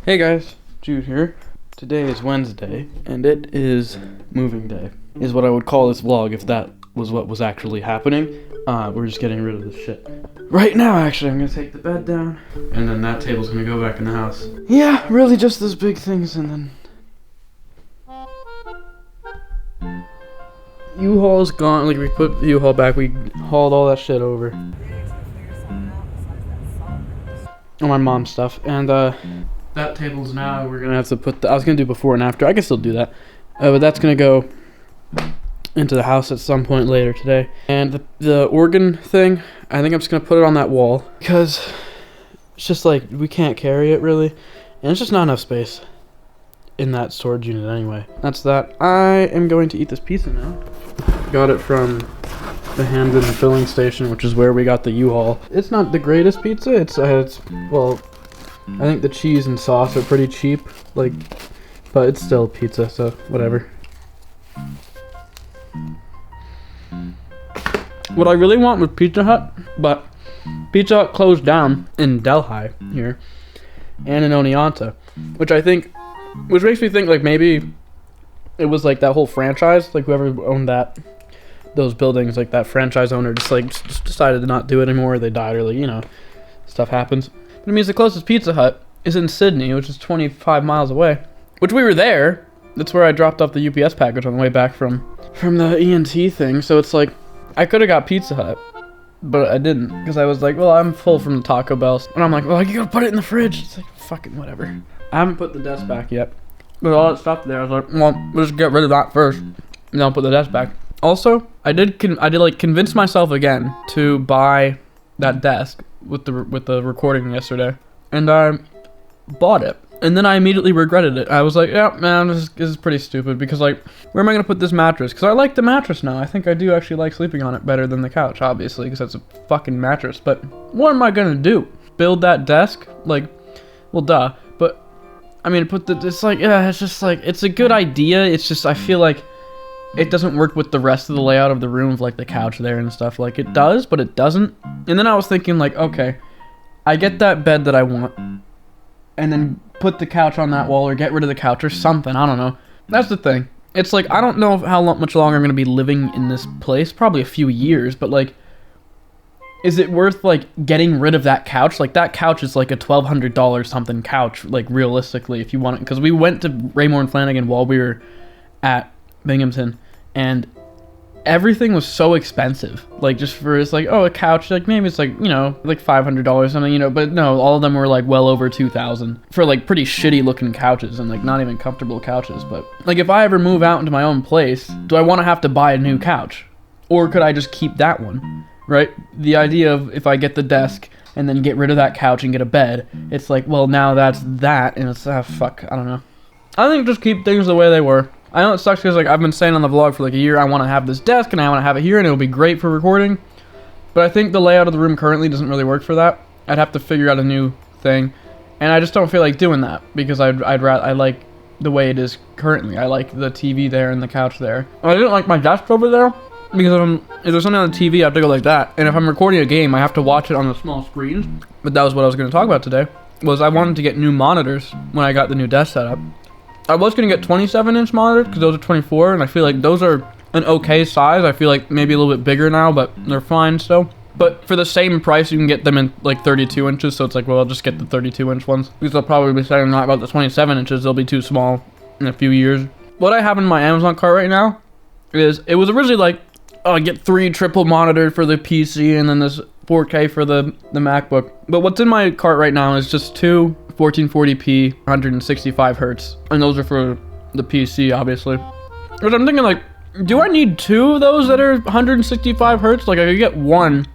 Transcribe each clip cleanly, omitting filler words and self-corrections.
Hey guys, Jude here. Today is Wednesday, and it is moving day, is what I would call this vlog if that was what was actually happening. We're just getting rid of this shit. Right now, actually, I'm gonna take the bed down, and then that table's gonna go back in the house. Yeah, really just those big things, and then... U-Haul's gone, like we put the U-Haul back, we hauled all that shit over. All my mom's stuff, and that table's now, we're gonna have to put I was gonna do before and after, I can still do that. But that's gonna go into the house at some point later today. And the organ thing, I think I'm just gonna put it on that wall, because it's just like, we can't carry it really, and it's just not enough space in that storage unit anyway. That's that. I am going to eat this pizza now. Got it from the Hamden filling station, which is where we got the U-Haul. It's not the greatest pizza. It's well, I think the cheese and sauce are pretty cheap, like, but it's still pizza, so whatever. What I really want was Pizza Hut, but Pizza Hut closed down in Delhi here, and in Oneonta, which makes me think like maybe it was like that whole franchise, like whoever owned those buildings, like that franchise owner just decided to not do it anymore. They died, or like, you know, stuff happens. But it means the closest Pizza Hut is in Sydney, which is 25 miles away, which we were there. That's where I dropped off the UPS package on the way back from the ENT thing. So it's like, I could have got Pizza Hut, but I didn't, because I was like, well, I'm full from the Taco Bell. And I'm like, well, you gotta put it in the fridge. It's like, fucking whatever. I haven't put the desk back yet. With all that stuff there, I was like, well, we'll just get rid of that first, and then I'll put the desk back. Also, I did like convince myself again to buy that desk with the recording yesterday, and I bought it, and then I immediately regretted it. I was like, yeah, man, this is pretty stupid, because like, where am I gonna put this mattress? Because I like the mattress now. I think I do actually like sleeping on it better than the couch, obviously, because it's a fucking mattress. But what am I gonna do? Build that desk? Like, well, duh. But I mean, it's like, yeah, it's just like, it's a good idea. It's just, I feel like it doesn't work with the rest of the layout of the room, of like the couch there and stuff. Like, it does, but it doesn't. And then I was thinking like, okay, I get that bed that I want, and then put the couch on that wall, or get rid of the couch or something. I don't know. That's the thing. It's like, I don't know how much longer I'm going to be living in this place. Probably a few years, but like, is it worth like getting rid of that couch? Like, that couch is like a $1,200 something couch, like realistically, if you want it. Because we went to Raymore and Flanagan while we were at Binghamton, and everything was so expensive. Like, just for, it's like, oh, a couch, like maybe it's like, you know, like $500 something, you know, but no, all of them were like well over $2,000 for like pretty shitty looking couches, and like not even comfortable couches. But like, if I ever move out into my own place, do I want to have to buy a new couch, or could I just keep that one? Right? The idea of, if I get the desk and then get rid of that couch and get a bed, it's like, well, now that's that, and it's, fuck, I don't know. I think just keep things the way they were. I know it sucks because like, I've been saying on the vlog for like a year, I want to have this desk and I want to have it here and it'll be great for recording. But I think the layout of the room currently doesn't really work for that. I'd have to figure out a new thing, and I just don't feel like doing that, because I like the way it is currently. I like the TV there and the couch there. I didn't like my desk over there, because if there's something on the TV, I have to go like that. And if I'm recording a game, I have to watch it on the small screens. But that was what I was going to talk about today, was I wanted to get new monitors when I got the new desk set up. I was going to get 27-inch monitors, because those are 24, and I feel like those are an okay size. I feel like maybe a little bit bigger now, but they're fine still. But for the same price, you can get them in like 32 inches, so it's like, well, I'll just get the 32-inch ones, because I'll probably be saying not about the 27 inches. They'll be too small in a few years. What I have in my Amazon cart right now is, it was originally like, oh, I get 3 triple monitor for the PC, and then this 4K for the MacBook. But what's in my cart right now is just 2 1440p 165 hertz, and those are for the PC, obviously. But I'm thinking like, do I need 2 of those that are 165 hertz? Like, I could get one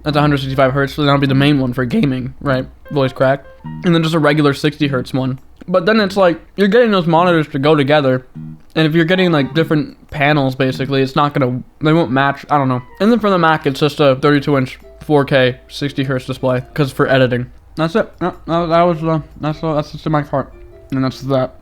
that's 165 hertz, so that'll be the main one for gaming, right? Voice crack. And then just a regular 60 hertz one. But then it's like, you're getting those monitors to go together, and if you're getting like different panels, basically, it's not gonna, they won't match, I don't know. And then for the Mac, it's just a 32-inch 4K 60 hertz display, because for editing. That's it. No, that's just in my cart, and that's that.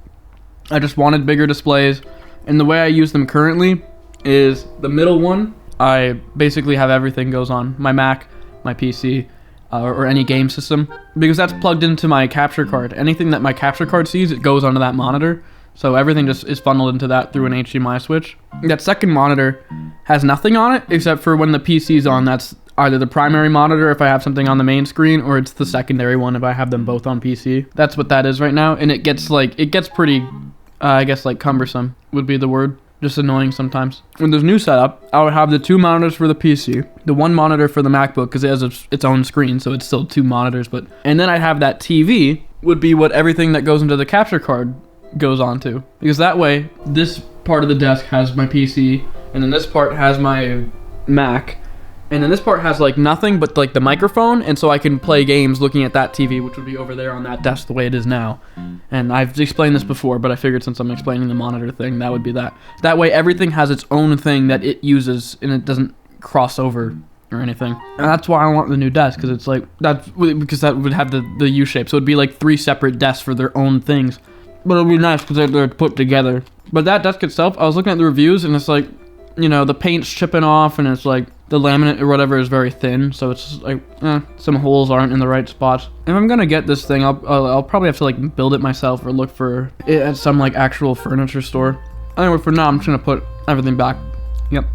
I just wanted bigger displays, and the way I use them currently is the middle one. I basically have everything goes on my Mac, my PC, or any game system, because that's plugged into my capture card. Anything that my capture card sees, it goes onto that monitor. So everything just is funneled into that through an HDMI switch. That second monitor has nothing on it except for when the PC's on. That's either the primary monitor if I have something on the main screen, or it's the secondary one if I have them both on PC. That's what that is right now, and it gets pretty, I guess like cumbersome would be the word. Just annoying sometimes. With this new setup, I would have the 2 monitors for the PC, the 1 monitor for the MacBook because it has its own screen, so it's still 2 monitors. And then I'd have that TV would be what everything that goes into the capture card goes onto, because that way this part of the desk has my PC, and then this part has my Mac, and then this part has like nothing but like the microphone, and so I can play games looking at that TV, which would be over there on that desk the way it is now. And I've explained this before, but I figured since I'm explaining the monitor thing, that would be that. That way everything has its own thing that it uses, and it doesn't cross over or anything. And that's why I want the new desk, because it's like because that would have the U shape, so it'd be like 3 separate desks for their own things. But it'll be nice because they're put together. But that desk itself, I was looking at the reviews, and it's like, you know, the paint's chipping off, and it's like the laminate or whatever is very thin, so it's like some holes aren't in the right spots. If I'm gonna get this thing, I'll probably have to like build it myself or look for it at some like actual furniture store. Anyway, for now I'm just gonna put everything back. Yep.